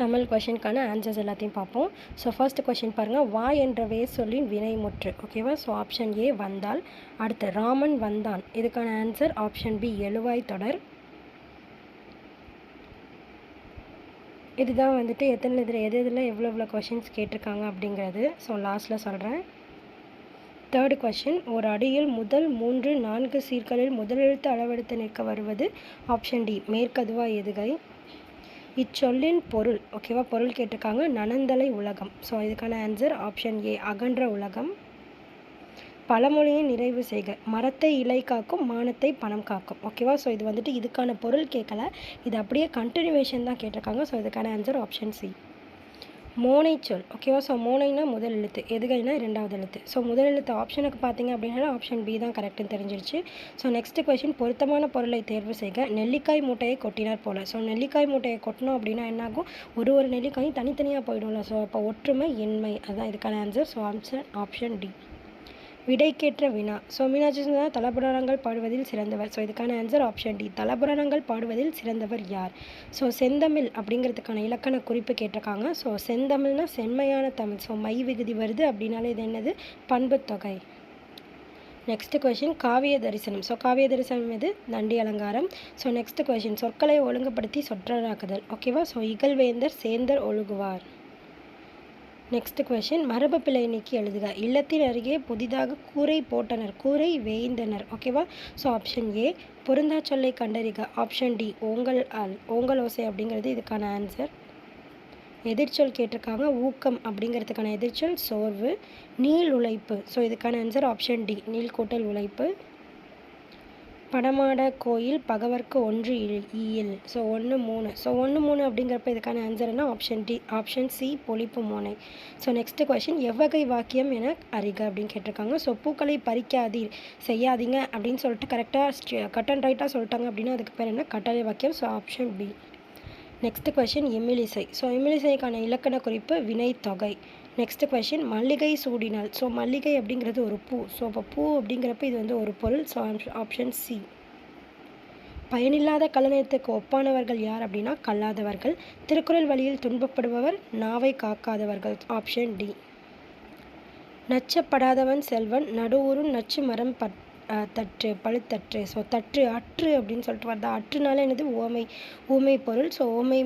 Tamil கொஷினுக்கான answers எல்லாத்தையும் பார்ப்போம். So first question பாருங்கள், வா என்ற வேர் சொல்லின் வினைமுற்று. ஓகேவா? ஸோ ஆப்ஷன் ஏ வந்தால். அடுத்து ராமன் வந்தான். இதுக்கான ஆன்சர் ஆப்ஷன் பி எழுவாய் தொடர். இதுதான் வந்துட்டு எத்தனை இதில் எவ்வளோ கொஷின்ஸ் கேட்டிருக்காங்க அப்படிங்கிறது. ஸோ லாஸ்ட்டில் சொல்கிறேன். தேர்டு கொஷின், ஒரு அடியில் முதல் 3 4 சீர்களில் முதலெழுத்து அளவெடுத்து நிற்க வருவது ஆப்ஷன் டி மேற்கதுவா எதுகை. இச்சொல்லின் பொருள். ஓகேவா? பொருள் கேட்டிருக்காங்க. நனந்தலை உலகம். ஸோ இதுக்கான ஆன்சர் ஆப்ஷன் ஏ அகன்ற உலகம். பழமொழியை நிறைவு செய்க. மரத்தை இலை காக்கும், மானத்தை பணம் காக்கும். ஓகேவா? ஸோ இது வந்துட்டு இதுக்கான பொருள் கேட்கல, இது அப்படியே கண்டினியூவேஷன் தான் கேட்டிருக்காங்க. ஸோ இதுக்கான ஆன்சர் ஆப்ஷன் சி மோனை சொல். ஓகேவா? ஸோ மோனைனா முதல் எழுத்து, எதுகைனா இரண்டாவது எழுத்து. ஸோ முதல் எழுத்து ஆப்ஷனுக்கு பார்த்தீங்க அப்படின்னா ஆப்ஷன் பி தான் கரெக்டுன்னு தெரிஞ்சிருச்சு. ஸோ நெக்ஸ்ட் கொஷின், பொருத்தமான பொருளை தேர்வு செய்க. நெல்லிக்காய் மூட்டையை கொட்டினார் போல. ஸோ நெல்லிக்காய் மூட்டையை கொட்டினோம் அப்படின்னா என்னாகும், ஒரு நெல்லிக்காயும் தனித்தனியாக போயிடும்ல. ஸோ அப்போ ஒற்றுமை எண்மை, அதுதான் இதுக்கான answer. So answer option D விடைக்கேற்ற வினா. ஸோ மீனாட்சி சுந்தரம் தலபுராணங்கள் பாடுவதில் சிறந்தவர். ஸோ இதுக்கான ஆன்சர் ஆப்ஷன் டி தலபுராணங்கள் பாடுவதில் சிறந்தவர் யார். ஸோ செந்தமிழ் அப்படிங்கிறதுக்கான இலக்கண குறிப்பு கேட்டிருக்காங்க. ஸோ செந்தமிழ்னா செம்மையான தமிழ். ஸோ மை விகுதி வருது அப்படின்னாலே இது என்னது, பண்பு தொகை. நெக்ஸ்ட் கொஷின், காவிய தரிசனம். ஸோ காவிய தரிசனம் எது, தண்டி அலங்காரம். ஸோ நெக்ஸ்ட் கொஷின், சொற்களை ஒழுங்குபடுத்தி சொற்றொடராக்குதல். ஓகேவா? ஸோ இகழ்வேந்தர் சேந்தர் ஒழுகுவார். நெக்ஸ்ட் கொஷின், மரபு பிழை நீக்கி எழுதுக. இல்லத்தின் அருகே புதிதாக கூரை போட்டனர், கூரை வேய்ந்தனர். ஓகேவா? ஸோ ஆப்ஷன் ஏ பொருந்தா சொல்லை கண்டறிக. ஆப்ஷன் டி ஓங்கல் ஓசை அப்படிங்கிறது இதுக்கான ஆன்சர். எதிர்ச்சொல் கேட்டிருக்காங்க. ஊக்கம் அப்படிங்கிறதுக்கான எதிர்ச்சொல் சோர்வு. நீள் உழைப்பு. ஸோ இதுக்கான ஆன்சர் ஆப்ஷன் டி நீள் கூட்டல் உழைப்பு. படமாட கோயில் பகவர்க்கு 1 ஈயில். ஸோ 1 3. ஸோ 1 3 அப்படிங்கிறப்ப இதுக்கான ஆன்சர் என்ன, ஆப்ஷன் சி பொழிப்பு மோனை. ஸோ நெக்ஸ்ட் கொஷின், எவ்வகை வாக்கியம் என அறிக அப்படின்னு கேட்டிருக்காங்க. ஸோ பூக்களை பறிக்காதீர் செய்யாதீங்க அப்படின்னு சொல்லிட்டு கரெக்டாக கட் அண்ட் ரைட்டாக சொல்லிட்டாங்க அப்படின்னா அதுக்கு பேர் என்ன, கட்டளை வாக்கியம். So option B. Next question, எம்மிலிசை. ஸோ எம்மிலிசைக்கான இலக்கண குறிப்பு வினைத்தொகை. நெக்ஸ்ட் கொஷின், மல்லிகை சூடினால். ஸோ மல்லிகை அப்படிங்கிறது ஒரு பூ. ஸோ இப்போ பூ அப்படிங்கிறப்ப இது வந்து ஒரு பொருள். So option C. பயனில்லாத கலனத்துக்கு ஒப்பானவர்கள் யார் அப்படின்னா கல்லாதவர்கள். திருக்குறள் வழியில் துன்பப்படுபவர் நாவை காக்காதவர்கள். Option D. நச்சப்படாதவன் செல்வன், நடுவுறும் நச்சு மரம் தற்று பழுத்தற்று. ஸோ தற்று அற்று அப்படின்னு சொல்லிட்டு வருதா. அற்றுனால என்னது, ஊமை பொருள். ஸோ ஊமை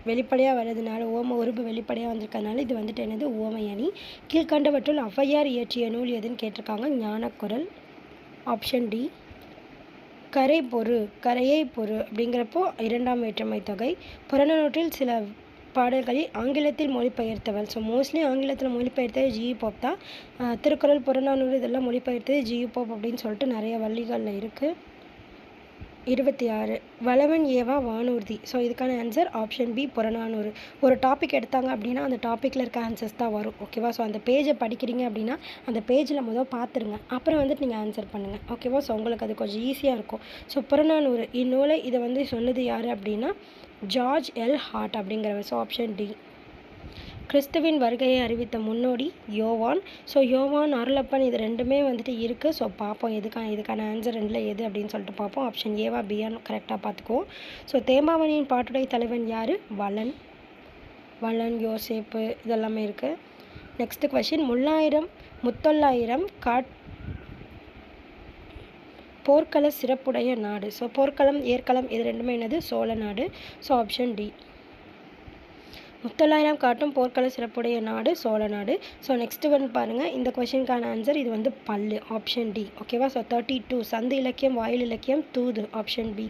வெளிப்படையாக வர்றதுனால, ஓமை உருபு வெளிப்படையாக வந்திருக்கிறதுனால இது வந்துட்டு என்னது, ஊமை அணி. கீழ்கண்டவற்றுள் ஔவையார் இயற்றிய நூல் எதுன்னு கேட்டிருக்காங்க. ஞானக்குரல். Option D. கரையை பொறு அப்படிங்கிறப்போ 2ஆம் வேற்றுமை தொகை. புறநானூற்றில் சில பாடல்களில் ஆங்கிலத்தில் மொழிபெயர்த்தவர். ஸோ மோஸ்ட்லி ஆங்கிலத்தில் மொழிபெயர்த்தது ஜி போப் தான். திருக்குறள் புறநானூறு இதெல்லாம் மொழிபெயர்த்தது ஜி போப் அப்படின்னு சொல்லிட்டு நிறைய வழிகளில் இருக்குது. 26 வளவன் ஏவா வானூர்தி. ஸோ இதுக்கான ஆன்சர் ஆப்ஷன் பி புறநானூறு. ஒரு டாபிக் எடுத்தாங்க அப்படின்னா அந்த டாப்பிக்கில் இருக்க ஆன்சர்ஸ் தான் வரும். ஓகேவா? ஸோ அந்த பேஜை படிக்கிறீங்க அப்படின்னா அந்த பேஜில் முதல் பார்த்துருங்க, அப்புறம் வந்துட்டு நீங்கள் ஆன்சர் பண்ணுங்கள். ஓகேவா? ஸோ உங்களுக்கு அது கொஞ்சம் ஈஸியாக இருக்கும். ஸோ புறநானூறு இந்நூலை இதை வந்து சொன்னது யார் அப்படின்னா ஜார்ஜ் எல் ஹார்ட் அப்படிங்கிறவர். So option D. கிறிஸ்துவின் வருகையை அறிவித்த முன்னோடி யோவான். ஸோ யோவான், அருளப்பன் இது ரெண்டுமே வந்துட்டு இருக்குது. ஸோ பார்ப்போம் இதுக்கான ஆன்சர் ரெண்டில் எது அப்படின்னு சொல்லிட்டு பார்ப்போம். ஆப்ஷன் ஏவா பியான்னு கரெக்டாக பார்த்துக்குவோம். ஸோ தேம்பாவணியின் பாட்டுடை தலைவன் யார், வளன் யோசேப்பு இதெல்லாமே இருக்குது. நெக்ஸ்ட் கொஷின், முத்தொள்ளாயிரம் போர்க்கள சிறப்புடைய நாடு. ஸோ போர்க்களம் ஏற்களம் இது ரெண்டுமே என்னது, சோழ நாடு. So option D. முத்தொள்ளாயிரம் காட்டும் போர்க்கள சிறப்புடைய நாடு சோழ நாடு. ஸோ நெக்ஸ்ட் வந்து பாருங்கள், இந்த கொஷினுக்கான ஆன்சர் இது வந்து பல்லு. Option D. ஓகேவா? ஸோ 32 சந்து இலக்கியம் வாயில் இலக்கியம் தூது. Option B.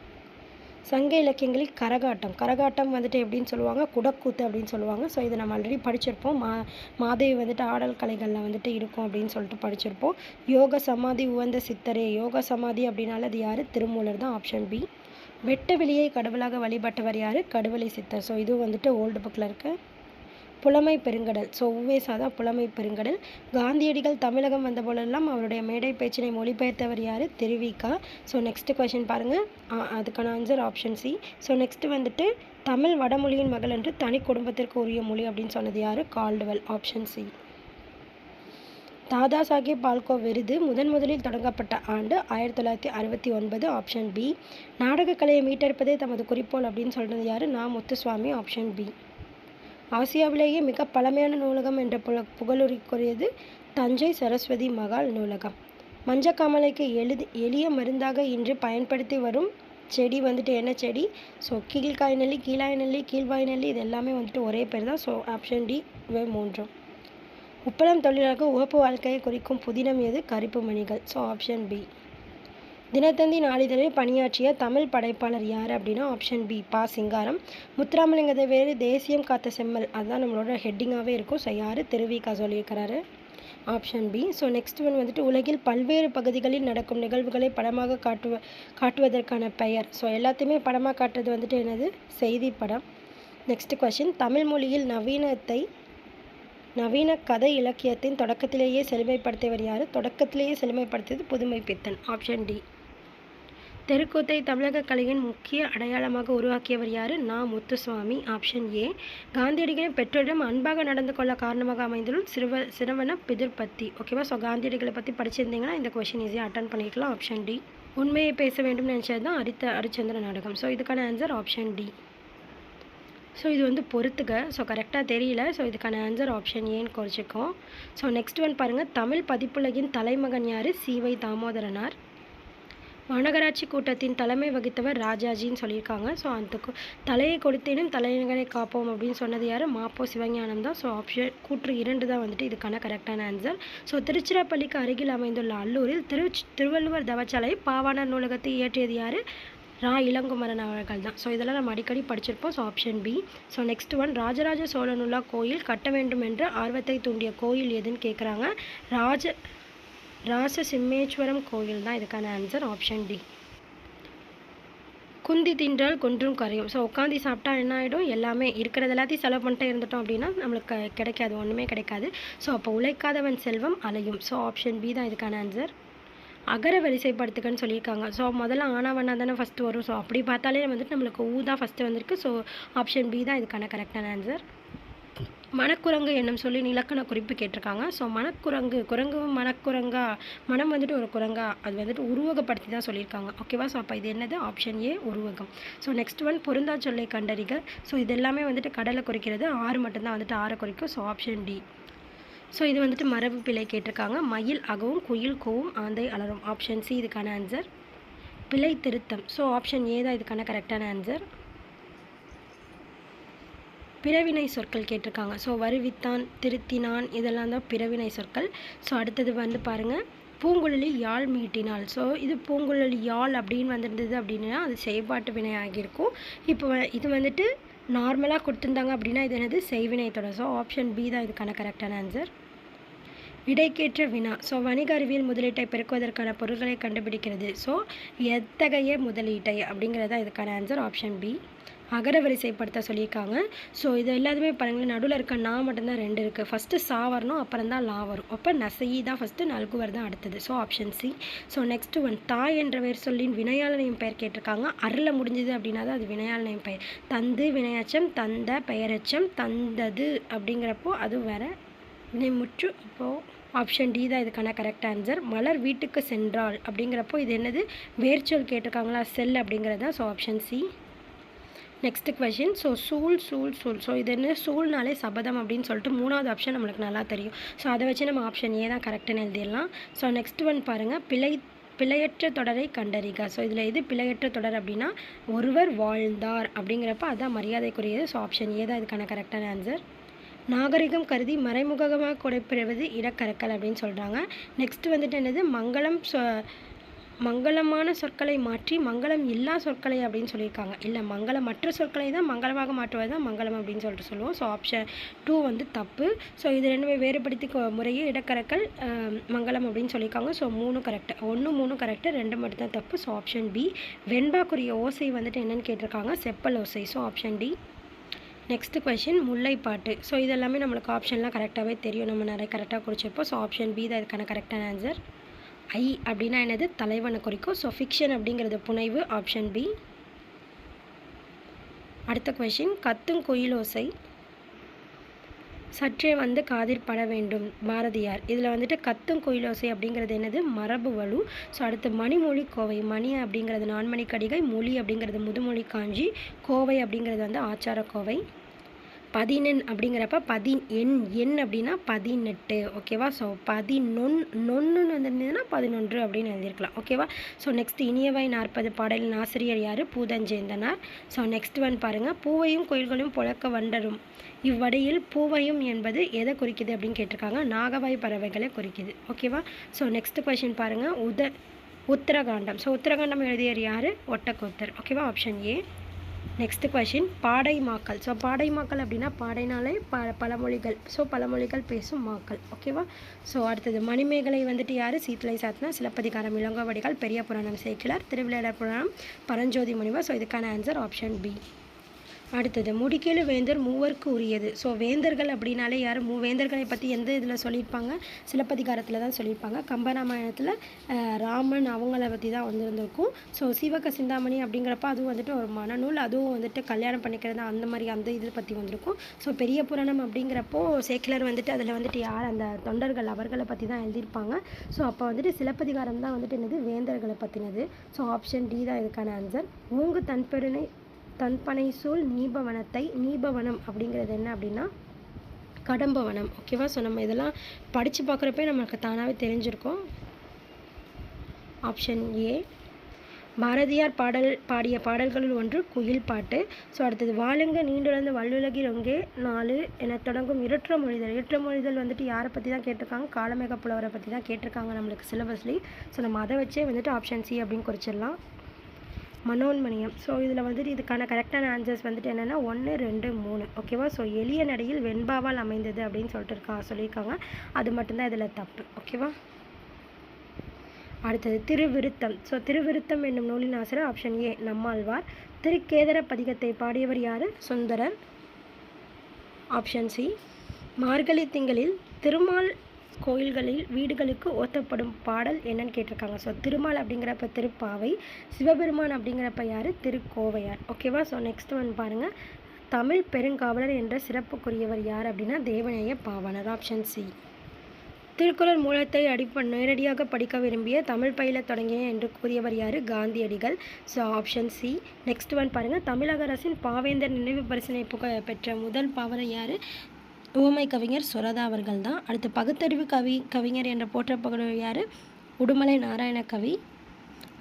சங்க இலக்கியங்களில் கரகாட்டம் வந்துட்டு எப்படின்னு சொல்லுவாங்க, குடக்கூத்து அப்படின்னு சொல்லுவாங்க. ஸோ இதை நம்ம ஆல்ரெடி படிச்சிருப்போம். மாதேவி வந்துட்டு ஆடல் கலைகளில் வந்துட்டு இருக்கும் அப்படின்னு சொல்லிட்டு படிச்சிருப்போம். யோக சமாதி உவந்த சித்தரே. யோக சமாதி அப்படின்னால அது யார், திருமூலர் தான். Option B. வெட்ட வெளியை கடவுளாக வழிபட்டவர் யார், கடுவலை சித்தர். ஸோ இதுவும் வந்துட்டு ஓல்டு புக்கில் இருக்குது. புலமை பெருங்கடல். ஸோ உவேசா தான் புலமை பெருங்கடல். காந்தியடிகள் தமிழகம் வந்த போலெல்லாம் அவருடைய மேடை பேச்சினை மொழிபெயர்த்தவர் யார், திருவிக்கா. ஸோ நெக்ஸ்ட் கொஷின் பாருங்கள், அதுக்கான answer option C. So next வந்துட்டு தமிழ் வடமொழியின் மகள் என்று தனி குடும்பத்திற்கு உரிய மொழி அப்படின்னு சொன்னது யார், Caldwell. Option C. Dada Saheb Phalke விருது முதலில் தொடங்கப்பட்ட ஆண்டு 1969. Option B. நாடகக்கலையை மீட்டெடுப்பதே தமது குறிக்கோள் அப்படின்னு சொல்கிறது யார், நா. முத்துசுவாமி. Option B. ஆசியாவிலேயே மிக பழமையான நூலகம் என்ற புகழுரைக்குரியது தஞ்சை சரஸ்வதி மகால் நூலகம். மஞ்சக்காமலைக்கு எளிய மருந்தாக இன்று பயன்படுத்தி வரும் செடி வந்துட்டு என்ன செடி? ஸோ கீழ்காய் நெல்லி, கீழாய் நெல்லி, கீழ்வாய் நெல்லி, இது எல்லாமே வந்துட்டு ஒரே பேர் தான். ஸோ ஆப்ஷன் டி இவை மூன்றும். உப்பளம் தொழிலாளருக்கு உகப்பு வாழ்க்கையை குறிக்கும் புதினம் எது? கரிப்பு மணிகள். So option B. தினத்தந்தி நாளிதழில் பணியாற்றிய தமிழ் படைப்பாளர் யார் அப்படின்னா ஆப்ஷன் பி பா. சிங்காரம். முத்துராமலிங்க தேவர் தேசியம் காத்த செம்மல், அதுதான் நம்மளோட ஹெட்டிங்காகவே இருக்கும். ஸோ யார்? திருவிக்கா சொல்லியிருக்கிறாரு. Option B. So next one வந்துட்டு உலகில் பல்வேறு பகுதிகளில் நடக்கும் நிகழ்வுகளை படமாக காட்டுவதற்கான பெயர். ஸோ எல்லாத்தையுமே படமாக காட்டுறது வந்துட்டு என்னது? செய்தி படம். நெக்ஸ்ட் கொஷின், தமிழ் மொழியில் நவீன கதை இலக்கியத்தின் தொடக்கத்திலேயே செழுமைப்படுத்தியவர் யார்? தொடக்கத்திலேயே செழுமைப்படுத்தியது புதுமை பித்தன். Option D. தெருக்கூத்தை தமிழக கலையின் முக்கிய அடையாளமாக உருவாக்கியவர் யார்? நா. முத்துசுவாமி. Option A. காந்தியடிகளின் பெற்றோரிடம் அன்பாக நடந்து கொள்ள காரணமாக அமைந்துள்ள சிரவண பிதுர்பத்தி. ஓகேவா? ஸோ காந்தியடிகளை பற்றி படிச்சிருந்தீங்கன்னா இந்த கொஷின் ஈஸியாக அட்டன் பண்ணிக்கலாம். Option D. உண்மையை பேச வேண்டும் நினச்சது தான் ஹரிச்சந்திர நாடகம். ஸோ இதுக்கான ஆன்சர் ஆப்ஷன் டி. ஸோ இது வந்து பொறுத்துக்க. ஸோ கரெக்டாக தெரியல. ஸோ இதுக்கான ஆன்சர் ஆப்ஷன் ஏன்னு குறிச்சிக்கோம். ஸோ நெக்ஸ்ட் ஒன் பாருங்கள், தமிழ் பதிப்புலகின் தலைமகன் யார்? சி.வை. தாமோதரனார். மாநகராட்சி கூட்டத்தின் தலைமை வகித்தவர் ராஜாஜின்னு சொல்லியிருக்காங்க. ஸோ அந்த தலையை கொடுத்தேனும் தலைநகரை காப்போம் அப்படின்னு சொன்னது யார்? மாப்போ சிவஞானம் தான். ஸோ ஆப்ஷன் கூற்று 2 தான் வந்துட்டு இதுக்கான கரெக்டான ஆன்சர். ஸோ திருச்சிராப்பள்ளிக்கு அருகில் அமைந்துள்ள அல்லூரில் திருவள்ளுவர் தவச்சாலை பாவாணர் நூலகத்தை இயற்றியது யார்? ரா. இளங்குமரன் அவர்கள் தான். ஸோ இதெல்லாம் நம்ம அடிக்கடி படிச்சிருப்போம். So option B. So next one, Rajaraja சோழனுலா கோயில் கட்ட வேண்டும் என்ற ஆர்வத்தை தூண்டிய கோயில் எதுன்னு கேட்குறாங்க. ராசசிம்மேஸ்வரம் கோயில் தான் இதுக்கான ஆன்சர். Option D. குந்தி தின்றால் குன்றும் கரையும். ஸோ உட்காந்து சாப்பிட்டா என்ன ஆகிடும்? எல்லாமே இருக்கிறது எல்லாத்தையும் செலவு பண்ணிட்டே இருந்துட்டோம் அப்படின்னா நம்மளுக்கு கிடைக்காது, ஒன்றுமே கிடைக்காது. ஸோ அப்போ உழைக்காதவன் செல்வம் அலையும். ஸோ ஆப்ஷன் பி தான் இதுக்கான ஆன்சர். அகர வரிசைப்படுத்துக்கன்னு சொல்லியிருக்காங்க. ஸோ முதல்ல ஆனாவண்ணா தானே ஃபஸ்ட்டு வரும். ஸோ அப்படி பார்த்தாலே வந்துட்டு நம்மளுக்கு ஊ தான் ஃபஸ்ட்டு வந்திருக்கு. ஸோ ஆப்ஷன் பி தான் இதுக்கான கரெக்டான ஆன்சர். மனக்குரங்கு என்னும் சொல்லி இலக்கண குறிப்பு கேட்டிருக்காங்க. ஸோ குரங்கு மனக்குரங்கா, மனம் வந்துட்டு ஒரு குரங்கா, அது வந்துட்டு உருவகப்படுத்தி தான் சொல்லியிருக்காங்க. ஓகேவா? ஸோ அப்போ இது என்னது? ஆப்ஷன் ஏ உருவகம். ஸோ நெக்ஸ்ட் ஒன், பொருந்தா சொல்லை கண்டறிக. ஸோ இது எல்லாமே வந்துட்டு கடலை குறிக்கிறது, ஆறு மட்டும்தான் வந்துட்டு ஆறை குறிக்கும். So option D. ஸோ இது வந்துட்டு மரபு பிழை கேட்டிருக்காங்க. மயில் அகவும் குயில் கோவும் ஆந்தை அலரும். ஆப்ஷன் சி இதுக்கான ஆன்சர். பிழை திருத்தம். ஸோ ஆப்ஷன் ஏ தான் இதுக்கான கரெக்டான ஆன்சர். பிறவினை சொற்கள் கேட்டிருக்காங்க. ஸோ வருவித்தான், திருத்தினான், இதெல்லாம் தான் பிறவினை சொற்கள். ஸோ அடுத்தது வந்து பாருங்கள், பூங்குழலி யாழ் மீட்டினாள். ஸோ இது பூங்குழலி யாழ் அப்படின்னு வந்திருந்தது அப்படின்னா அது செயல்பாட்டு வினை ஆகியிருக்கும். இப்போ இது வந்துட்டு நார்மலாக கொடுத்துருந்தாங்க அப்படின்னா இது என்னது? செய்வினை தொடர். ஸோ ஆப்ஷன் பி தான் இதுக்கான கரெக்டான ஆன்சர். விடைக்கேற்ற வினா. ஸோ வணிக அறிவியல் முதலீட்டை பெருக்குவதற்கான பொருட்களை கண்டுபிடிக்கிறது. ஸோ எத்தகைய முதலீட்டை அப்படிங்கிறதா இதுக்கான ஆன்சர். Option B. அகர வரிசைப்படுத்த சொல்லியிருக்காங்க. ஸோ இது எல்லாத்துமே பாருங்கள், நடுவில் இருக்க நா மட்டும்தான் 2 இருக்குது. ஃபஸ்ட்டு சா வரணும், அப்புறம் தான் லா வரும். அப்போ நசையி தான் ஃபஸ்ட்டு, நல்குவர் தான் அடுத்தது. So option C. So next one, தாய் என்ற வேர் சொல்லின் வினையாளனையும் பெயர் கேட்டிருக்காங்க. அருள முடிஞ்சது அப்படின்னா தான் அது வினையாளனையும் பெயர். தந்து வினையச்சம், தந்த பெயரச்சம், தந்தது அப்படிங்கிறப்போ அது வேறு வினைமுற்று. அப்போது ஆப்ஷன் டி தான் இதுக்கான கரெக்ட் ஆன்சர். மலர் வீட்டுக்கு சென்றாள் அப்படிங்கிறப்போ இது என்னது? வேர்ச்சொல் கேட்டிருக்காங்களா? செல் அப்படிங்கிறது தான். So option C. Next question, so சூழ். ஸோ இது என்ன? சூழ்னாலே சபதம் அப்படின்னு சொல்லிட்டு 3வது ஆப்ஷன் நம்மளுக்கு நல்லா தெரியும். ஸோ அதை வச்சு நம்ம ஆப்ஷன் ஏ தான் கரெக்டுன்னு எழுதிடலாம். ஸோ நெக்ஸ்ட் ஒன் பாருங்கள், பிழையற்ற தொடரை கண்டறிக. ஸோ இதில் எது பிழையற்ற தொடர் அப்படின்னா ஒருவர் வாழ்ந்தார் அப்படிங்கிறப்ப அதுதான் மரியாதைக்குரியது. ஸோ ஆப்ஷன் ஏ தான் இதுக்கான கரெக்டான ஆன்சர். நாகரிகம் கருதி மறைமுகமாக கொடைபெறுவது இடக்கரக்கல் அப்படின்னு சொல்கிறாங்க. நெக்ஸ்ட் வந்துட்டு என்னது? மங்களமான சொற்களை மாற்றி மங்களம் இல்லா சொற்களை அப்படின்னு சொல்லியிருக்காங்க. இல்லை, மங்களமற்ற சொற்களை தான் மங்களமாக மாற்றுவது தான் மங்களம் அப்படின்னு சொல்லிட்டு சொல்லுவோம். ஸோ ஆப்ஷன் 2 வந்து தப்பு. ஸோ இது ரெண்டுமே வேறுபடுத்தி முறையே இடக்கரக்கல் மங்களம் அப்படின்னு சொல்லியிருக்காங்க. ஸோ 3 கரெக்டு, 1 3 கரெக்டு, 2 மட்டும் தான் தப்பு. So option B. வெண்பாக்குரிய ஓசை வந்துட்டு என்னென்னு கேட்டிருக்காங்க? செப்பல் ஓசை. So option D. Next question, Mullaipattu. So இதெல்லாமே நம்மளுக்கு ஆப்ஷன்லாம் கரெக்டாகவே தெரியும், நம்ம நிறைய கரெக்டாக குறிச்சிருப்போம். ஸோ ஆப்ஷன் பி தான் இதுக்கான கரெக்டான ஆன்சர். ஐ அப்படின்னா என்னது? தலைவனை குறிக்கும். ஸோ ஃபிக்ஷன் அப்படிங்கிறது புனைவு. Option B. அடுத்த கொஷின், கத்தும் குயிலோசை சற்றே வந்து காதில் பட வேண்டும், பாரதியார். இதில் வந்துட்டு கத்தும் குயிலோசை அப்படிங்கிறது என்னது? மரபு வலு. ஸோ அடுத்து மணிமொழி கோவை. மணி அப்படிங்கிறது நான்மணி கடிகை, மொழி அப்படிங்கிறது முதுமொழி காஞ்சி, கோவை அப்படிங்கிறது வந்து ஆச்சார கோவை. பதினெண் அப்படிங்கிறப்ப எண் அப்படின்னா 18, ஓகேவா. ஸோ நொன்னுன்னு வந்துருந்ததுன்னா 11 அப்படின்னு எழுதியிருக்கலாம், ஓகேவா. ஸோ நெக்ஸ்ட் இனியவை 40 பாடலின் ஆசிரியர் யார்? பூதஞ்சேந்தனார். ஸோ நெக்ஸ்ட் ஒன் பாருங்கள், பூவையும் கோயில்களும் புழக்க வண்டரும் இவ்வடையில் பூவையும் என்பது எதை குறிக்குது அப்படின்னு கேட்டிருக்காங்க. நாகவாய் பறவைகளை குறிக்குது, ஓகேவா. ஸோ நெக்ஸ்ட் கொஷின் பாருங்கள், உத்தரகாண்டம். ஸோ உத்தரகாண்டம் எழுதியர் யார்? ஒட்டக்கூத்தர், ஓகேவா. Option A. நெக்ஸ்ட் கொஷின் பாடை மாக்கள். ஸோ பாடை மாக்கள் அப்படின்னா பாடைனாலே பழமொழிகள். ஸோ பழமொழிகள் பேசும் மாக்கள், ஓகேவா. ஸோ அடுத்தது மணிமேகலை வந்துட்டு யார்? சீத்தலை சாத்தனா, சிலப்பதிகாரம் இளங்கோவடிகள், பெரிய புராணம் சேக்கிழார், திருவிளையாடற் புராணம் பரஞ்சோதி முனிவர். ஸோ இதுக்கான ஆன்சர் ஆப்ஷன் பி. அடுத்தது முடிக்கெழு வேந்தர் மூவர்க்கு உரியது. ஸோ வேந்தர்கள் அப்படின்னாலே யார்? மூவேந்தர்களை பற்றி எந்த இதில் சொல்லியிருப்பாங்க? சிலப்பதிகாரத்தில் தான் சொல்லியிருப்பாங்க. கம்பராமாயணத்தில் ராமன் அவங்கள பற்றி தான் வந்திருந்திருக்கும். ஸோ சீவக சிந்தாமணி அப்படிங்கிறப்ப அதுவும் வந்துட்டு ஒரு மனநூல், அதுவும் வந்துட்டு கல்யாணம் பண்ணிக்கிறது அந்த மாதிரி அந்த இது பற்றி வந்திருக்கும். ஸோ பெரிய புராணம் அப்படிங்கிறப்போ சேக்கிழார் வந்துட்டு அதில் வந்துட்டு யார்? அந்த தொண்டர்கள் அவர்களை பற்றி தான் எழுதியிருப்பாங்க. ஸோ அப்போ வந்துட்டு சிலப்பதிகாரம் தான் வந்துட்டு என்னது? வேந்தர்களை பற்றினது. ஸோ ஆப்ஷன் டி தான் இதுக்கான ஆன்சர். ஊங்கு தன்பனை சூழ் நீபவனம் அப்படிங்கிறது என்ன அப்படின்னா கடம்பவனம், ஓகேவா. ஸோ நம்ம இதெல்லாம் படித்து பார்க்குறப்ப நமக்கு தானாகவே தெரிஞ்சிருக்கும். Option A. பாரதியார் பாடிய பாடல்களில் ஒன்று குயில் பாட்டு. ஸோ அடுத்தது வாழுங்க நீண்டுழந்த வல்லுலகில் ஒங்கே 4 என தொடங்கும் இயற்றமொழிதல் வந்துட்டு யாரை பற்றி தான் கேட்டிருக்காங்க? காளமேக புலவரை பற்றி தான் கேட்டிருக்காங்க நம்மளுக்கு சிலபஸ்லி. ஸோ நம்ம அதை வச்சே வந்துட்டு ஆப்ஷன் சி அப்படின்னு குறிச்சிடலாம். மனோன்மணியம். ஸோ இதில் வந்துட்டு இதுக்கான கரெக்டான ஆன்சர்ஸ் வந்துட்டு என்னென்னா 1, 2, 3, ஓகேவா. ஸோ எளிய நடையில் வெண்பாவால் அமைந்தது அப்படின்னு சொல்லியிருக்காங்க. அது மட்டும்தான் இதில் தப்பு, ஓகேவா. அடுத்தது திருவிருத்தம். ஸோ திருவிருத்தம் என்னும் நூலின் ஆசிரியர் ஆப்ஷன் ஏ நம்மாழ்வார். திருக்கேதர பதிகத்தை பாடியவர் யார்? சுந்தரர். Option C. மார்கழி திங்களில் திருமால் கோயில்களில் வீடுகளுக்கு ஓத்தப்படும் பாடல் என்னன்னு கேட்டிருக்காங்க. ஸோ திருமால் அப்படிங்கிறப்ப திருப்பாவை, சிவபெருமான் அப்படிங்கிறப்ப யார்? திருக்கோவையார், ஓகேவா. ஸோ நெக்ஸ்ட் ஒன் பாருங்கள், தமிழ் பெருங்காவலர் என்ற சிறப்புக்குரியவர் யார் அப்படின்னா தேவநேய பாவாணர். Option C. திருக்குறள் மூலத்தை நேரடியாக படிக்க விரும்பிய தமிழ் பயில தொடங்கிய என்று கூறியவர் யார்? காந்தியடிகள். So option C. Next one பாருங்கள், தமிழக அரசின் பாவேந்தர் நினைவு பரிசினை பெற்ற முதல் பாவலர் யார்? உவமை கவிஞர் சுரதா அவர்கள் தான். அடுத்து பகுத்தறிவு கவிஞர் என்ற போற்றப்படுவர் யார்? Udumalai Narayana Kavi.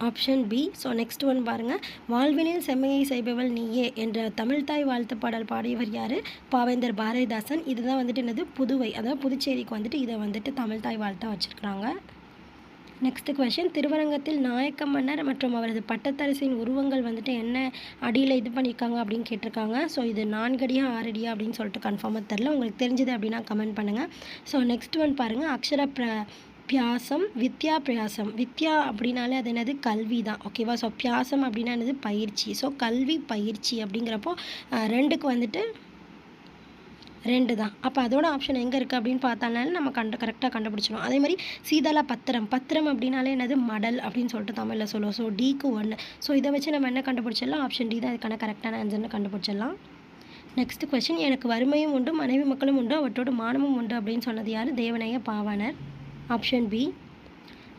Option B. So next one பாருங்கள், வாழ்வினில் செம்மையை செய்பவள் நீயே என்ற தமிழ்தாய் வாழ்த்து பாடல் பாடியவர் யார்? பாவேந்தர் பாரதிதாசன். இதுதான் வந்துட்டு என்னது? புதுவை, அதாவது புதுச்சேரிக்கு வந்துட்டு இதை வந்துட்டு தமிழ்தாய் வாழ்த்தாக வச்சுருக்குறாங்க. நெக்ஸ்ட் கொஷின், திருவரங்கத்தில் நாயக்க மன்னர் மற்றும் அவரது பட்டத்தரசின் உருவங்கள் வந்துட்டு என்ன அடியில் இது பண்ணியிருக்காங்க அப்படின்னு கேட்டிருக்காங்க. ஸோ இது 4 அடியா 6 அடியா அப்படின்னு சொல்லிட்டு கன்ஃபார்மாக தெரில. உங்களுக்கு தெரிஞ்சது அப்படின்னா கமெண்ட் பண்ணுங்கள். ஸோ நெக்ஸ்ட் ஒன் பாருங்கள், அக்ஷர பியாசம் வித்யா பிரயாசம். வித்யா அப்படின்னாலே அது என்னது? கல்வி தான், ஓகேவா. ஸோ பியாசம் அப்படின்னா என்னது? பயிற்சி. ஸோ கல்வி பயிற்சி அப்படிங்கிறப்போ 2க்கு வந்துட்டு 2 தான். அப்போ அதோட ஆப்ஷன் எங்கே இருக்குது அப்படின்னு பார்த்தாலும் நம்ம கரெக்டாக கண்டுபிடிச்சிடும். அதே மாதிரி சீதள பத்திரம் அப்படின்னாலே என்னது? மடல் அப்படின்னு சொல்லிட்டு தமிழில் சொல்லுவோம். ஸோ டிக்கு 1. ஸோ இதை வச்சு நம்ம என்ன கண்டுபிடிச்சிடலாம்? ஆப்ஷன் டி தான் இதுக்கான கரெக்டான ஆன்சர்னு கண்டுபிடிச்சிடலாம். நெக்ஸ்ட் கொஸ்டின், எனக்கு வறுமையும் உண்டு மனைவி மக்களும் உண்டு அவற்றோடு மானமும் உண்டு அப்படின்னு சொன்னது யார்? Devaneya Pavanar. Option B.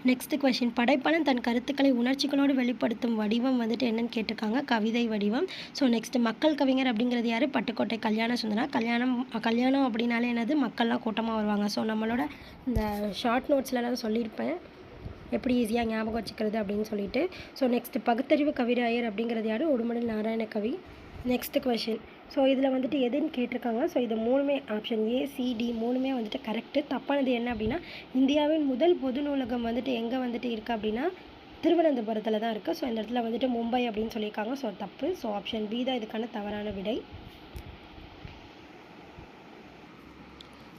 Next question, படைப்பாளன் தன் கருத்துக்களை உணர்ச்சிகளோடு வெளிப்படுத்தும் வடிவம் வந்துட்டு என்னன்னு கேட்டிருக்காங்க? கவிதை வடிவம். ஸோ நெக்ஸ்ட் மக்கள் கவிஞர் அப்படிங்கிறது யார்? பட்டுக்கோட்டை கல்யாண சுந்தரா. கல்யாணம் அப்படின்னாலே என்னது? மக்கள்லாம் கூட்டமாக வருவாங்க. ஸோ நம்மளோட இந்த ஷார்ட் நோட்ஸ்லாம் சொல்லியிருப்பேன் எப்படி ஈஸியாக ஞாபகம் வச்சுக்கிறது அப்படின்னு சொல்லிட்டு. ஸோ நெக்ஸ்ட் பகுத்தறிவு கவிராயர் அப்படிங்கிறது யார்? உடுமலை நாராயண கவி. நெக்ஸ்ட் கொஷின், ஸோ இதில் வந்துட்டு எதுன்னு கேட்டிருக்காங்க. ஸோ இது 3மே ஆப்ஷன் ஏ சி டி 3மே வந்துட்டு கரெக்டு. தப்பானது என்ன அப்படின்னா இந்தியாவின் முதல் பொது நூலகம் வந்துட்டு எங்கே வந்துட்டு இருக்குது அப்படின்னா திருவனந்தபுரத்தில் தான் இருக்குது. ஸோ இந்த இடத்துல வந்துட்டு மும்பை அப்படின்னு சொல்லியிருக்காங்க. ஸோ தப்பு. ஸோ ஆப்ஷன் பி தான் இதுக்கான தவறான விடை.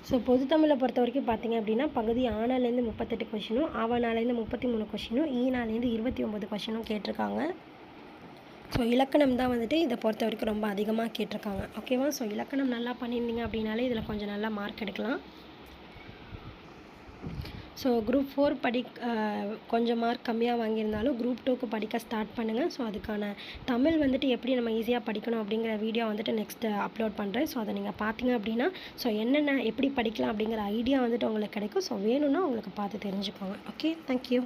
ஸோ பொதுத்தமிழை பொறுத்த வரைக்கும் பார்த்திங்க அப்படின்னா பகுதி ஆனாலேருந்து 38 கொஷினும் ஆவணாலேருந்து 33 கொஷினும் ஈனாலேருந்து 29 கொஷினும் கேட்டிருக்காங்க. ஸோ இலக்கணம் தான் வந்துட்டு இதை பொறுத்த வரைக்கும் ரொம்ப அதிகமாக கேட்டிருக்காங்க, ஓகேவா. ஸோ இலக்கணம் நல்லா பண்ணியிருந்தீங்க அப்படின்னாலே இதில் கொஞ்சம் நல்லா மார்க் எடுக்கலாம். ஸோ குரூப் 4 கொஞ்சம் மார்க் கம்மியாக வாங்கியிருந்தாலும் குரூப் 2க்கு படிக்க ஸ்டார்ட் பண்ணுங்கள். ஸோ அதுக்கான தமிழ் வந்துட்டு எப்படி நம்ம ஈஸியாக படிக்கணும் அப்படிங்கிற வீடியோ வந்துட்டு நெக்ஸ்ட்டு அப்லோட் பண்ணுறேன். ஸோ அதை நீங்கள் பார்த்தீங்க அப்படின்னா ஸோ என்னென்ன எப்படி படிக்கலாம் அப்படிங்கிற ஐடியா வந்துட்டு உங்களுக்கு கிடைக்கும். ஸோ வேணும்னா உங்களுக்கு பார்த்து தெரிஞ்சுக்கோங்க. Okay, thank you.